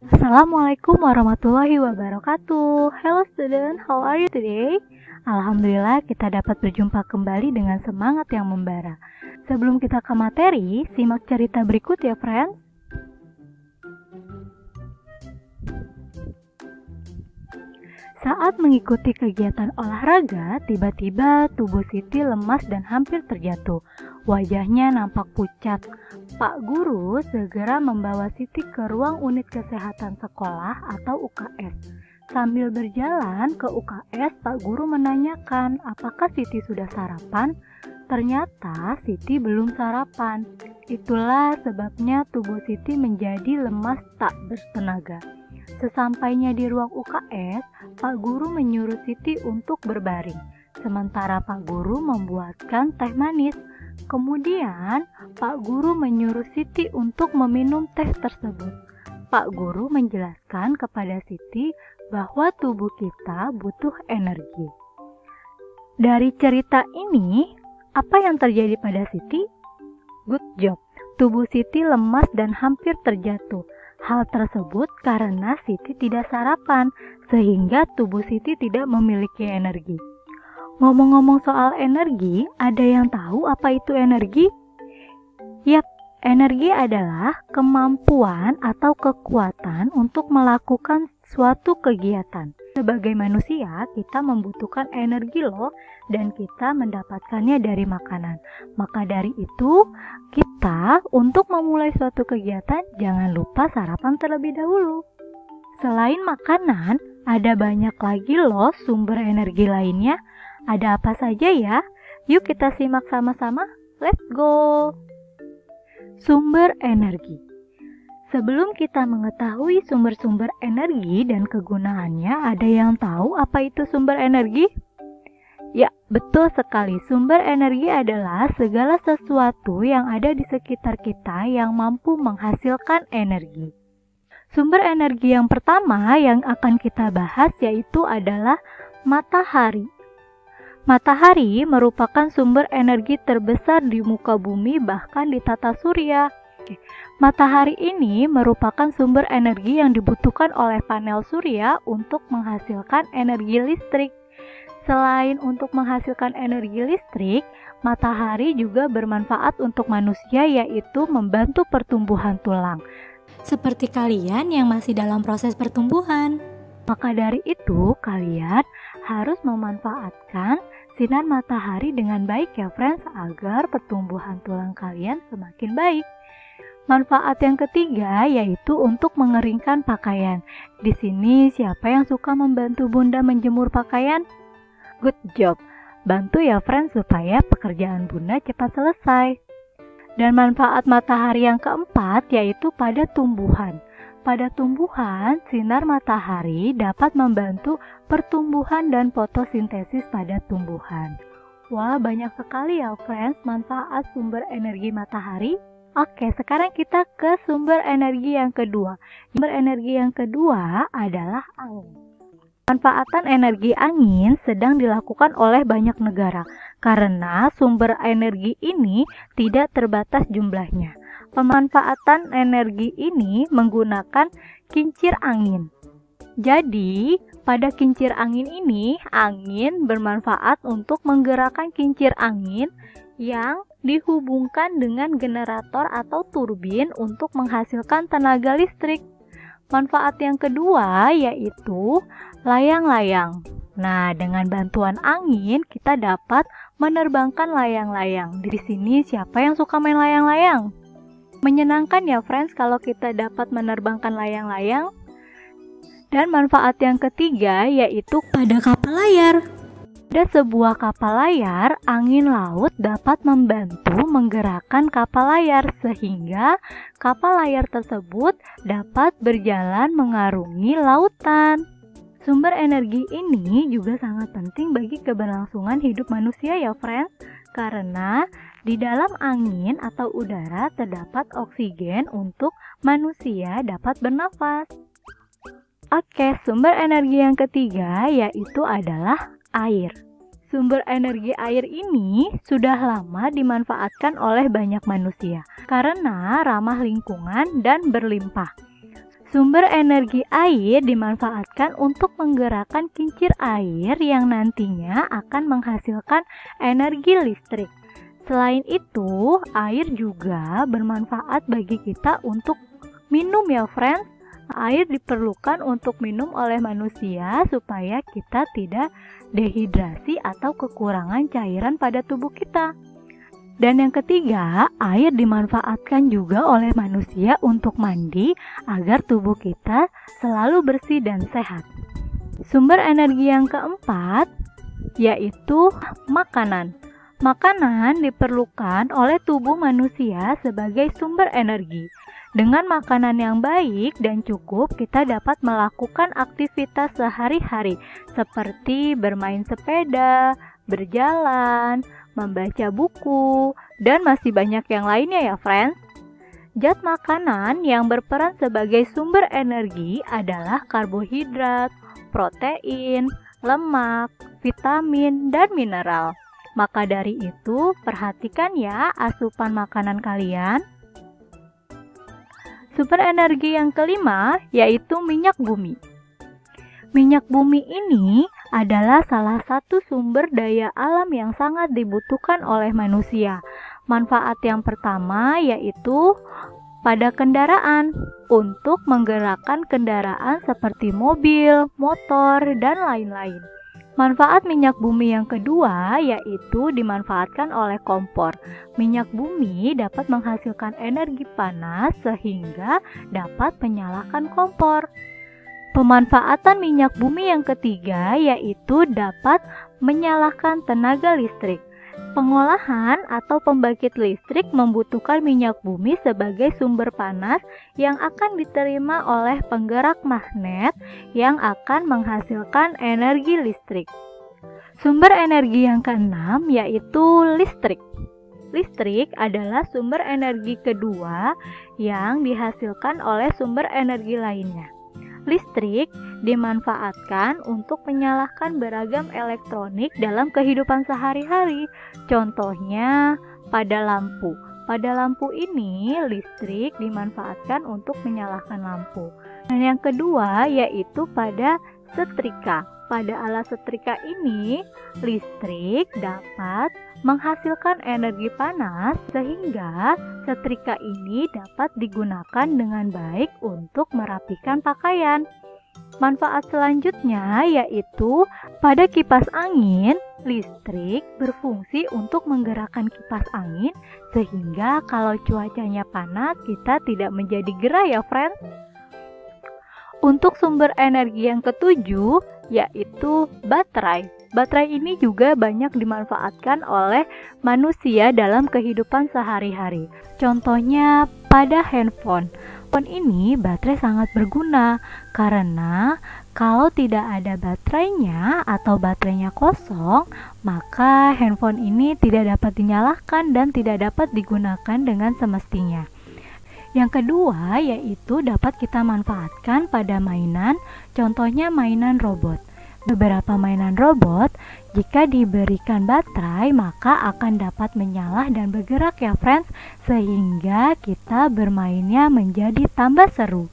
Assalamualaikum warahmatullahi wabarakatuh. Hello student, how are you today? Alhamdulillah kita dapat berjumpa kembali dengan semangat yang membara. Sebelum kita ke materi, simak cerita berikut ya friends. Saat mengikuti kegiatan olahraga, tiba-tiba tubuh Siti lemas dan hampir terjatuh. Wajahnya nampak pucat. Pak Guru segera membawa Siti ke ruang unit kesehatan sekolah atau UKS. Sambil berjalan ke UKS, Pak Guru menanyakan apakah Siti sudah sarapan. Ternyata Siti belum sarapan. Itulah sebabnya tubuh Siti menjadi lemas tak bertenaga. Sesampainya di ruang UKS, Pak Guru menyuruh Siti untuk berbaring. Sementara Pak Guru membuatkan teh manis. Kemudian, Pak Guru menyuruh Siti untuk meminum teh tersebut. Pak Guru menjelaskan kepada Siti bahwa tubuh kita butuh energi. Dari cerita ini, apa yang terjadi pada Siti? Good job. Tubuh Siti lemas dan hampir terjatuh. Hal tersebut karena Siti tidak sarapan, sehingga tubuh Siti tidak memiliki energi. Ngomong-ngomong soal energi, ada yang tahu apa itu energi? Yap, energi adalah kemampuan atau kekuatan untuk melakukan suatu kegiatan. Sebagai manusia, kita membutuhkan energi loh, dan kita mendapatkannya dari makanan. Maka dari itu, kita untuk memulai suatu kegiatan, jangan lupa sarapan terlebih dahulu. Selain makanan, ada banyak lagi loh sumber energi lainnya. Ada apa saja ya? Yuk kita simak sama-sama. Let's go! Sumber energi. Sebelum kita mengetahui sumber-sumber energi dan kegunaannya, ada yang tahu apa itu sumber energi? Ya, betul sekali. Sumber energi adalah segala sesuatu yang ada di sekitar kita yang mampu menghasilkan energi. Sumber energi yang pertama yang akan kita bahas yaitu adalah matahari. Matahari merupakan sumber energi terbesar di muka bumi, bahkan di tata surya. Matahari ini merupakan sumber energi yang dibutuhkan oleh panel surya untuk menghasilkan energi listrik. Selain untuk menghasilkan energi listrik, matahari juga bermanfaat untuk manusia, yaitu membantu pertumbuhan tulang. Seperti kalian yang masih dalam proses pertumbuhan. Maka dari itu, kalian harus memanfaatkan sinar matahari dengan baik ya friends, agar pertumbuhan tulang kalian semakin baik. Manfaat yang ketiga yaitu untuk mengeringkan pakaian. Di sini siapa yang suka membantu bunda menjemur pakaian? Good job. Bantu ya friends supaya pekerjaan bunda cepat selesai. Dan manfaat matahari yang keempat yaitu pada tumbuhan. Pada tumbuhan, sinar matahari dapat membantu pertumbuhan dan fotosintesis pada tumbuhan. Wah, banyak sekali ya friends manfaat sumber energi matahari. Oke, sekarang kita ke sumber energi yang kedua. Sumber energi yang kedua adalah angin. Manfaatan energi angin sedang dilakukan oleh banyak negara karena sumber energi ini tidak terbatas jumlahnya. Pemanfaatan energi ini menggunakan kincir angin. Jadi, pada kincir angin ini, angin bermanfaat untuk menggerakkan kincir angin yang dihubungkan dengan generator atau turbin untuk menghasilkan tenaga listrik. Manfaat yang kedua yaitu layang-layang. Nah, dengan bantuan angin kita dapat menerbangkan layang-layang. Di sini siapa yang suka main layang-layang? Menyenangkan ya friends kalau kita dapat menerbangkan layang-layang. Dan manfaat yang ketiga yaitu pada kapal layar. Pada sebuah kapal layar, angin laut dapat membantu menggerakkan kapal layar sehingga kapal layar tersebut dapat berjalan mengarungi lautan. Sumber energi ini juga sangat penting bagi keberlangsungan hidup manusia ya friends, karena di dalam angin atau udara terdapat oksigen untuk manusia dapat bernafas. Oke, sumber energi yang ketiga yaitu adalah air. Sumber energi air ini sudah lama dimanfaatkan oleh banyak manusia karena ramah lingkungan dan berlimpah. Sumber energi air dimanfaatkan untuk menggerakkan kincir air yang nantinya akan menghasilkan energi listrik. Selain itu, air juga bermanfaat bagi kita untuk minum ya friends. Air diperlukan untuk minum oleh manusia supaya kita tidak dehidrasi atau kekurangan cairan pada tubuh kita. Dan yang ketiga, air dimanfaatkan juga oleh manusia untuk mandi agar tubuh kita selalu bersih dan sehat. Sumber energi yang keempat yaitu makanan. Makanan diperlukan oleh tubuh manusia sebagai sumber energi. Dengan makanan yang baik dan cukup, kita dapat melakukan aktivitas sehari-hari seperti bermain sepeda, berjalan, membaca buku, dan masih banyak yang lainnya ya friends. Zat makanan yang berperan sebagai sumber energi adalah karbohidrat, protein, lemak, vitamin, dan mineral. Maka dari itu, perhatikan ya asupan makanan kalian. Sumber energi yang kelima yaitu minyak bumi. Minyak bumi ini adalah salah satu sumber daya alam yang sangat dibutuhkan oleh manusia. Manfaat yang pertama yaitu pada kendaraan, untuk menggerakkan kendaraan seperti mobil, motor, dan lain-lain. Manfaat minyak bumi yang kedua yaitu dimanfaatkan oleh kompor. Minyak bumi dapat menghasilkan energi panas sehingga dapat menyalakan kompor. Pemanfaatan minyak bumi yang ketiga yaitu dapat menyalakan tenaga listrik. Pengolahan atau pembangkit listrik membutuhkan minyak bumi sebagai sumber panas yang akan diterima oleh penggerak magnet yang akan menghasilkan energi listrik. Sumber energi yang keenam yaitu listrik. Listrik adalah sumber energi kedua yang dihasilkan oleh sumber energi lainnya. Listrik dimanfaatkan untuk menyalakan beragam elektronik dalam kehidupan sehari-hari. Contohnya pada lampu. Pada lampu ini listrik dimanfaatkan untuk menyalakan lampu. Dan yang kedua yaitu pada setrika. Pada alat setrika ini listrik dapat menghasilkan energi panas sehingga setrika ini dapat digunakan dengan baik untuk merapikan pakaian. Manfaat selanjutnya yaitu pada kipas angin, listrik berfungsi untuk menggerakkan kipas angin sehingga kalau cuacanya panas kita tidak menjadi gerah ya friends. Untuk sumber energi yang ketujuh yaitu baterai. Baterai ini juga banyak dimanfaatkan oleh manusia dalam kehidupan sehari-hari. Contohnya pada handphone. Handphone ini baterai sangat berguna karena kalau tidak ada baterainya atau baterainya kosong, maka handphone ini tidak dapat dinyalakan dan tidak dapat digunakan dengan semestinya. Yang kedua yaitu dapat kita manfaatkan pada mainan, contohnya mainan robot. Beberapa mainan robot jika diberikan baterai maka akan dapat menyala dan bergerak ya friends, sehingga kita bermainnya menjadi tambah seru.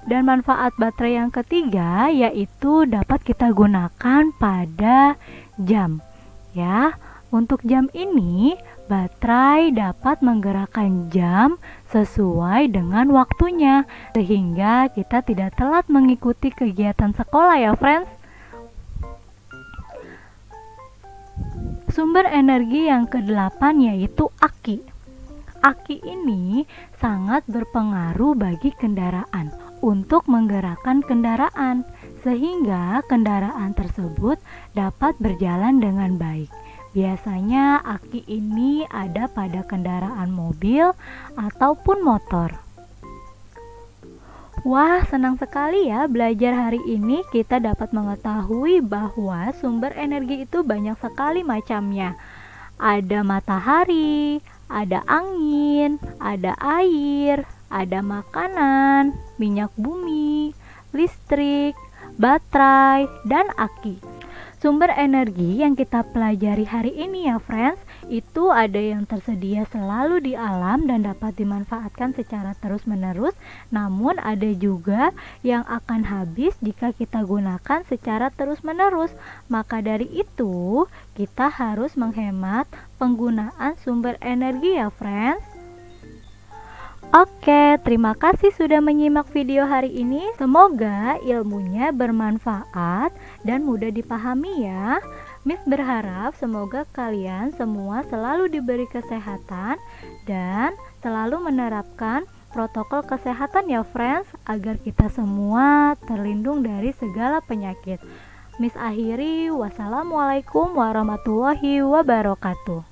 Dan manfaat baterai yang ketiga yaitu dapat kita gunakan pada jam. Ya, untuk jam ini baterai dapat menggerakkan jam sesuai dengan waktunya sehingga kita tidak telat mengikuti kegiatan sekolah ya friends. Sumber energi yang kedelapan yaitu aki. Aki ini sangat berpengaruh bagi kendaraan untuk menggerakkan kendaraan sehingga kendaraan tersebut dapat berjalan dengan baik. Biasanya aki ini ada pada kendaraan mobil ataupun motor. Wah, senang sekali ya belajar hari ini. Kita dapat mengetahui bahwa sumber energi itu banyak sekali macamnya. Ada matahari, ada angin, ada air, ada makanan, minyak bumi, listrik, baterai, dan aki. Sumber energi yang kita pelajari hari ini ya friends, Itu ada yang tersedia selalu di alam dan dapat dimanfaatkan secara terus-menerus, namun ada juga yang akan habis jika kita gunakan secara terus-menerus. Maka dari itu, kita harus menghemat penggunaan sumber energi ya, friends. Oke, terima kasih sudah menyimak video hari ini. Semoga ilmunya bermanfaat dan mudah dipahami ya. Miss berharap semoga kalian semua selalu diberi kesehatan dan selalu menerapkan protokol kesehatan ya friends, agar kita semua terlindung dari segala penyakit. Miss akhiri, wassalamualaikum warahmatullahi wabarakatuh.